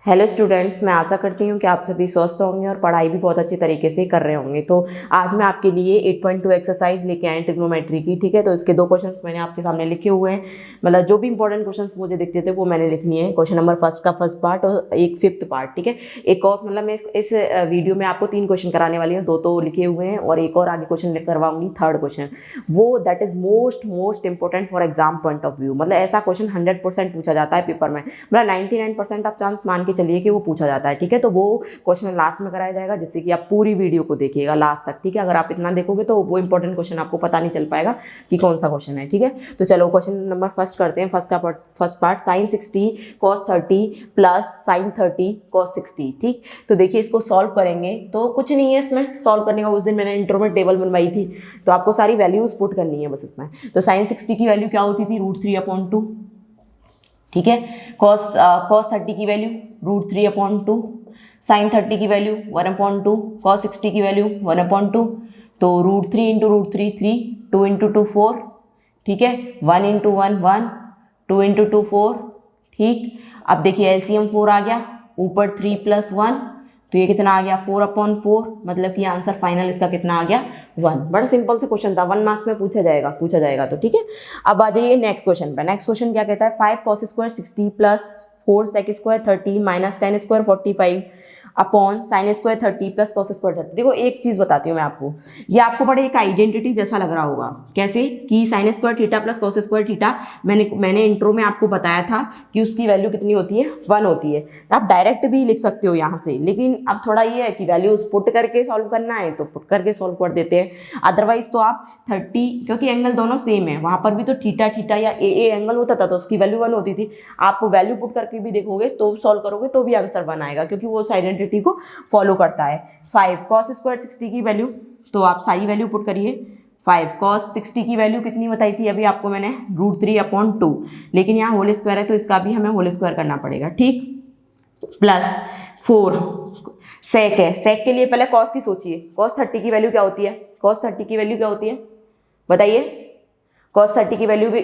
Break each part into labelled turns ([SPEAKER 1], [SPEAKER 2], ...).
[SPEAKER 1] Hello students, मैं आशा करती हूँ कि आप सभी स्वस्थ होंगे और पढ़ाई भी बहुत अच्छी तरीके से कर रहे होंगे। तो आज मैं आपके लिए 8.2 एक्सरसाइज लेके आए ट्रिग्नोमेट्री की। ठीक है, तो इसके दो क्वेश्चंस मैंने आपके सामने लिखे हुए हैं। मतलब जो भी इंपॉर्टेंट क्वेश्चंस मुझे दिखते थे वो मैंने लिख लिए हैं। क्वेश्चन नंबर फर्स्ट का फर्स्ट पार्ट और एक फिफ्थ पार्ट। ठीक है, एक और मतलब मैं इस वीडियो में आपको 3 क्वेश्चन कराने वाली हूँ। 2 तो लिखे हुए हैं और एक और आगे क्वेश्चन करवाऊंगी, थर्ड क्वेश्चन। वो that is most important for exam point of view. मतलब ऐसा क्वेश्चन 100% पूछा जाता है पेपर में। मतलब 99% आप चांस मान के चलिए कि वो पूछा जाता है। ठीक है, तो वो क्वेश्चन लास्ट में कराया जाएगा, जिससे कि आप पूरी वीडियो को देखिएगा लास्ट तक। ठीक है, अगर आप इतना देखोगे तो वो इंपॉर्टेंट क्वेश्चन आपको पता नहीं चल पाएगा कि कौन सा क्वेश्चन है। ठीक है, तो चलो क्वेश्चन नंबर फर्स्ट करते हैं। First part sine 60 cos 30 plus sine 30 cos 60। ठीक, तो देखिए इसको सॉल्व करेंगे तो कुछ नहीं है इसमें सॉल्व करने का। उस दिन मैंने इंट्रो में टेबल बनवाई थी, तो आपको सारी वैल्यूज पुट करनी है बस इसमें। तो साइन 60 की वैल्यू क्या होती थी, √3/2। ठीक है, cos 30 की वैल्यू √3/2, साइन 30 की वैल्यू 1/2, cos 60 की वैल्यू 1/2। तो √3 इंटू √3 3, 2 इंटू 2 4। ठीक है, 1 इंटू 1 1, 2 इंटू 2 4। ठीक, अब देखिए एलसीएम 4 आ गया, ऊपर 3 प्लस 1, तो ये कितना आ गया 4/4। मतलब कि आंसर फाइनल इसका कितना आ गया 1। बड़ा सिंपल से क्वेश्चन था, 1 मार्क्स में पूछा जाएगा तो। ठीक है, अब आ जाइए नेक्स्ट क्वेश्चन पर। नेक्स्ट क्वेश्चन क्या कहता है, 5 cos square 60 plus 4 sec square 30 minus 10 square 45 upon sine square 30 plus cos square 30। देखो एक चीज बताती हूँ मैं आपको, ये आपको बड़े एक आइडेंटिटी जैसा लग रहा होगा। कैसे कि sine square theta plus cos square theta, मैंने इंट्रो में आपको बताया था कि उसकी वैल्यू कितनी होती है, 1 होती है। आप डायरेक्ट भी लिख सकते हो यहाँ से, लेकिन अब थोड़ा ये है कि वैल्यूज पुट करके सॉल्व करना है तो पुट करके सॉल्व कर देते हैं। अदरवाइज तो आप 30, क्योंकि एंगल दोनों सेम है, वहां पर भी तो थीटा थीटा या ए एंगल होता था तो उसकी वैल्यू 1 होती थी। आप वैल्यू पुट करके भी देखोगे तो सॉल्व करोगे तो भी आंसर 1 आएगा, क्योंकि वो उस आइडेंटिटी को फॉलो करता है। 5 cos स्क्वायर 60 की वैल्यू, तो आप सारी वैल्यू पुट करिए। 5 cos 60 की वैल्यू कितनी बताई थी अभी आपको मैंने, √3/2, लेकिन यहाँ होल स्क्वायर है तो इसका भी हमें होल स्क्वायर करना पड़ेगा। ठीक, प्लस 4 सेक है, सेक के लिए पहले कॉस की सोचिए। cos 30 की वैल्यू क्या होती है, cos 30 की वैल्यू क्या होती है बताइए। cos 30 की वैल्यू भी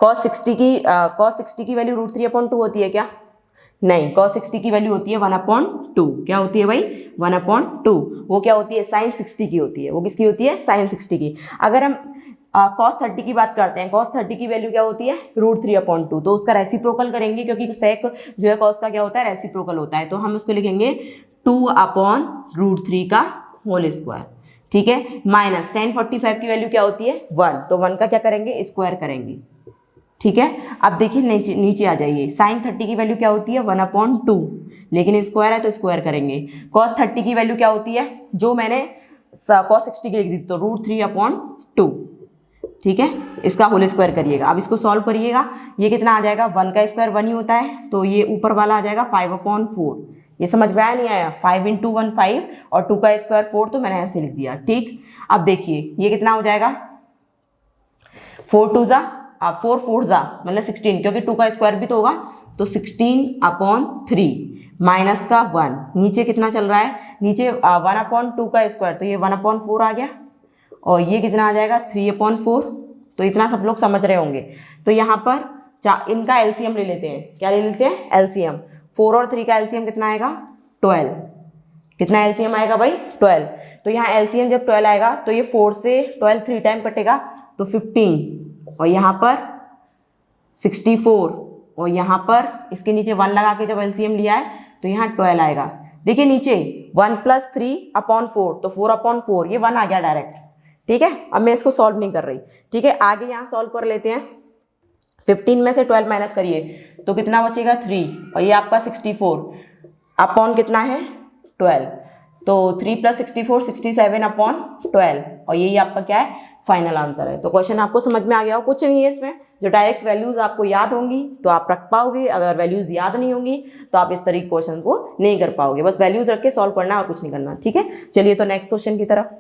[SPEAKER 1] cos 60 की वैल्यू √3/2 होती है क्या, नहीं। cos 60 की वैल्यू होती है 1/2। क्या होती है भाई, 1/2। वो क्या होती है, साइन 60 की होती है। वो किसकी होती है, साइन 60 की। अगर हम cos 30 की बात करते हैं, cos 30 की वैल्यू क्या होती है, √3/2, तो उसका रेसिप्रोकल करेंगे, क्योंकि सेक जो है cos का क्या होता है, रेसिप्रोकल होता है। तो हम उसको लिखेंगे 2/√3 का होल स्क्वायर। ठीक है, माइनस tan 45 की वैल्यू क्या होती है 1, तो 1 का क्या करेंगे, स्क्वायर करेंगे। ठीक है, अब देखिए नीचे आ जाइए। साइन 30 की वैल्यू क्या होती है 1/2, लेकिन स्क्वायर है तो स्क्वायर करेंगे। cos 30 की वैल्यू क्या होती है, जो मैंने cos 60 की लिख दी, तो √3/2। ठीक है, इसका होल स्क्वायर करिएगा। अब इसको सॉल्व करिएगा, ये कितना आ जाएगा, 1 का स्क्वायर 1 ही होता है, तो ये ऊपर वाला आ जाएगा 5/4। ये समझ में आया नहीं आया, 5 इंटू 1 5 और 2 का स्क्वायर 4, तो मैंने ऐसे लिख दिया। ठीक, अब देखिए ये कितना हो जाएगा, 4 2 जा 4 4 जा मतलब 16, क्योंकि 2 का स्क्वायर भी तो होगा, तो 16/3 माइनस का 1, नीचे कितना चल रहा है, नीचे 1/2 का स्क्वायर, तो ये 1/4 आ गया, और ये कितना आ जाएगा 3/4। तो इतना सब लोग समझ रहे होंगे। तो यहाँ पर इनका एलसीएम ले लेते हैं। क्या ले लेते हैं, एलसीएम। 4 और 3 का एलसीएम कितना आएगा 12। कितना एलसीएम आएगा भाई 12। तो यहाँ एलसीएम जब 12 आएगा तो ये 4 से 12 3 टाइम कटेगा तो 15, और यहाँ पर 64, और यहाँ पर इसके नीचे 1 लगा के जब एलसीएम लिया है तो यहाँ 12 आएगा। देखिए नीचे 1 + 3/4, तो 4/4, ये 1 आ गया डायरेक्ट। ठीक है, अब मैं इसको सॉल्व नहीं कर रही। ठीक है, आगे यहाँ सॉल्व कर लेते हैं। 15 में से 12 माइनस करिए तो कितना बचेगा 3, और ये आपका 64 अपॉन कितना है 12, तो 3 + 64 67/12, और यही आपका क्या है फाइनल आंसर है। तो क्वेश्चन आपको समझ में आ गया हो, कुछ नहीं है इसमें। जो डायरेक्ट वैल्यूज आपको याद होंगी तो आप रख पाओगे, अगर वैल्यूज याद नहीं होंगी तो आप इस तरीके क्वेश्चन को नहीं कर पाओगे। बस वैल्यूज रख के सॉल्व करना है और कुछ नहीं करना। ठीक है, चलिए तो नेक्स्ट क्वेश्चन की तरफ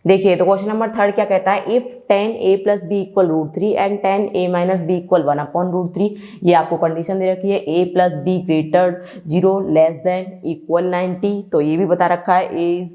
[SPEAKER 1] देखिए। तो क्वेश्चन नंबर 3 क्या कहता है, if 10a + b = √3 and 10a - b = 1/√3। ये आपको कंडीशन दे रखी है a + b > 0 <= 90। तो ये भी बता रखा है a is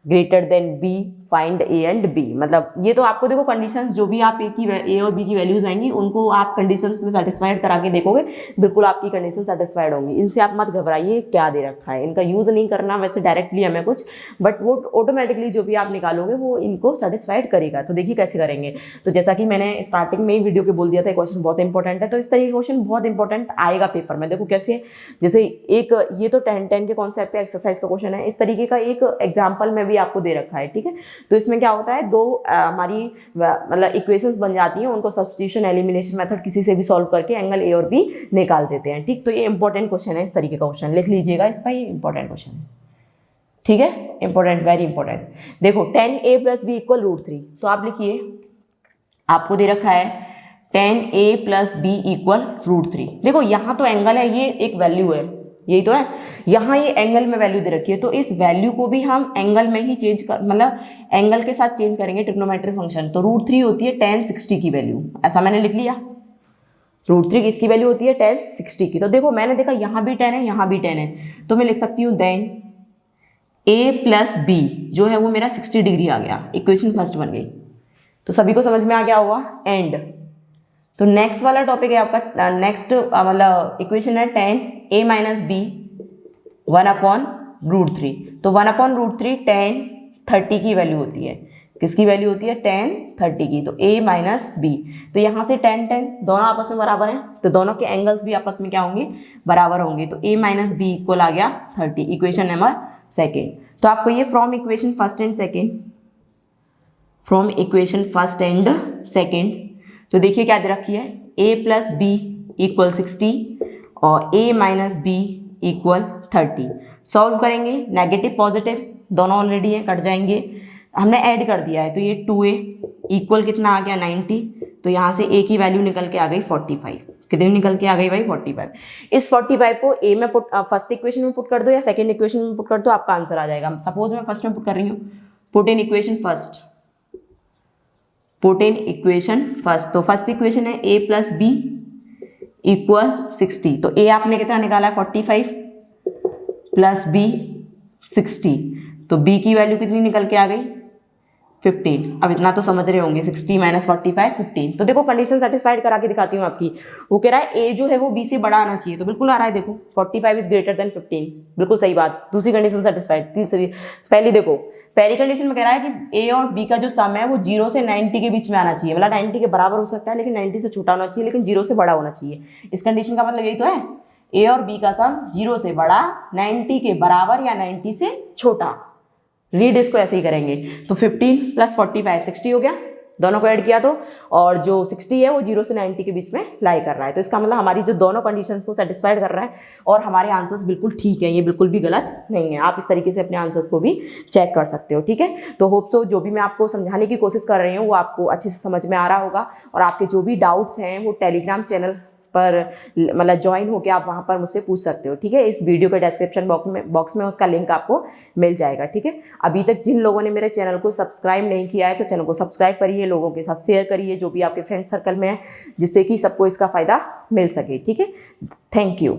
[SPEAKER 1] greater than B, find A and B. मतलब ये तो आपको देखो कंडीशंस जो भी आप ए और बी की वैल्यूज आएंगी उनको आप कंडीशंस में सेटिस्फाइड करा के देखोगे, बिल्कुल आपकी कंडीशन सेटिस्फाइड होंगी। इनसे आप मत घबराइए क्या दे रखा है, इनका यूज नहीं करना वैसे डायरेक्टली हमें कुछ, बट वो ऑटोमेटिकली जो भी आप निकालोगे वो इनको सेटिस्फाइड करेगा। तो देखिए कैसे करेंगे। तो जैसा कि मैंने स्टार्टिंग में ही वीडियो के बोल दिया था क्वेश्चन बहुत इंपॉर्टेंट है, तो इस तरह के क्वेश्चन बहुत इंपॉर्टेंट आएगा पेपर में। देखो कैसे, जैसे एक ये तो 10 के कॉन्सेप्ट पे एक्सरसाइज का क्वेश्चन है, इस तरीके का एक एग्जांपल में भी आपको दे रखा है, ठीक है। तो इसमें क्या होता है, दो हमारी मतलब इक्वेशंस बन जाती हैं, उनको सब्स्टिट्यूशन एलिमिनेशन मेथड किसी से भी सॉल्व करके एंगल ए और बी निकाल देते हैं, ठीक। तो ये इंपॉर्टेंट क्वेश्चन है, इस तरीके का क्वेश्चन लिख लीजिएगा, इस पर इंपॉर्टेंट क्वेश्चन है, ठीक है, इंपॉर्टेंट, वेरी इंपॉर्टेंट। देखो 10a + b = √3, तो आप लिखिए, आपको दे रखा है 10a + b = √3। देखो यहाँ तो एंगल है, ये एक वैल्यू है, यही तो है, यहाँ ये एंगल में वैल्यू दे रखी है, तो इस वैल्यू को भी हम एंगल में ही चेंज कर, मतलब एंगल के साथ चेंज करेंगे ट्रिग्नोमेट्रिक फंक्शन। तो √3 होती है tan 60 की वैल्यू, ऐसा मैंने लिख लिया। √3 किसकी वैल्यू होती है, tan 60 की। तो देखो मैंने देखा यहाँ भी 10 है, यहाँ भी 10 है, तो मैं लिख सकती हूँ देन a + b जो है वो मेरा 60 डिग्री आ गया, इक्वेशन फर्स्ट बन गई। तो सभी को समझ में आ गया होगा। एंड तो नेक्स्ट वाला टॉपिक है आपका, नेक्स्ट मतलब इक्वेशन है tan a - b 1/√3। तो 1/√3 tan 30 की वैल्यू होती है, किसकी वैल्यू होती है, tan 30 की। तो a - b, तो यहाँ से tan दोनों आपस में बराबर हैं, तो दोनों के एंगल्स भी आपस में क्या होंगे, बराबर होंगे। तो a - b = आ गया 30, इक्वेशन नंबर सेकेंड। तो आपको ये from equation first and second, तो देखिए क्या दे रखी है, a + b = 60 और a - b = 30। सॉल्व करेंगे, नेगेटिव पॉजिटिव दोनों ऑलरेडी हैं, कट जाएंगे, हमने ऐड कर दिया है। तो ये 2a = कितना आ गया, 90। तो यहाँ से a की वैल्यू निकल के आ गई 45। कितनी निकल के आ गई भाई, 45। इस 45 को a में फर्स्ट इक्वेशन में पुट कर दो या सेकंड इक्वेशन में पुट कर दो, आपका आंसर आ जाएगा। सपोज मैं फर्स्ट में पुट कर रही हूँ, पुट इन इक्वेशन फर्स्ट, तो फर्स्ट इक्वेशन है a + b = 60। तो a आपने कितना निकाला है, 45 + b 60, तो b की वैल्यू कितनी निकल के आ गई, 15। अब इतना तो समझ रहे होंगे, 60 - 45 15। तो देखो कंडीशन सेटिस्फाइड करा के दिखाती हूँ आपकी। वो कह रहा है a जो है वो b से बड़ा आना चाहिए, तो बिल्कुल आ रहा है, देखो 45 इज ग्रेटर देन 15, बिल्कुल सही बात। दूसरी कंडीशन सेटिस्फाइड। तीसरी, पहली देखो, पहली कंडीशन में कह रहा है कि a और b का जो सम है वो 0 से 90 के बीच में आना चाहिए, मतलब 90 के बराबर हो सकता है लेकिन 90 से छोटा होना चाहिए, लेकिन 0 से बड़ा होना चाहिए। इस कंडीशन का मतलब यही तो है, a और b का सम 0 से बड़ा, 90 के बराबर या 90 से छोटा। रीड इसको ऐसे ही करेंगे। तो 15 + 45 60 हो गया, दोनों को ऐड किया तो, और जो 60 है वो 0 से 90 के बीच में लाई कर रहा है। तो इसका मतलब हमारी जो दोनों कंडीशंस को सेटिस्फाइड कर रहा है और हमारे आंसर्स बिल्कुल ठीक है, ये बिल्कुल भी गलत नहीं है। आप इस तरीके से अपने आंसर्स को भी चेक कर सकते हो, ठीक है। तो होप सो जो भी मैं आपको समझाने की कोशिश कर रही हूँ वो आपको अच्छे से समझ में आ रहा होगा, और आपके जो भी डाउट्स हैं वो टेलीग्राम चैनल पर मतलब ज्वाइन होकर आप वहाँ पर मुझसे पूछ सकते हो, ठीक है। इस वीडियो के डिस्क्रिप्शन बॉक्स में उसका लिंक आपको मिल जाएगा, ठीक है। अभी तक जिन लोगों ने मेरे चैनल को सब्सक्राइब नहीं किया है तो चैनल को सब्सक्राइब करिए, लोगों के साथ शेयर करिए जो भी आपके फ्रेंड सर्कल में है, जिससे कि सबको इसका फ़ायदा मिल सके, ठीक है। Thank you.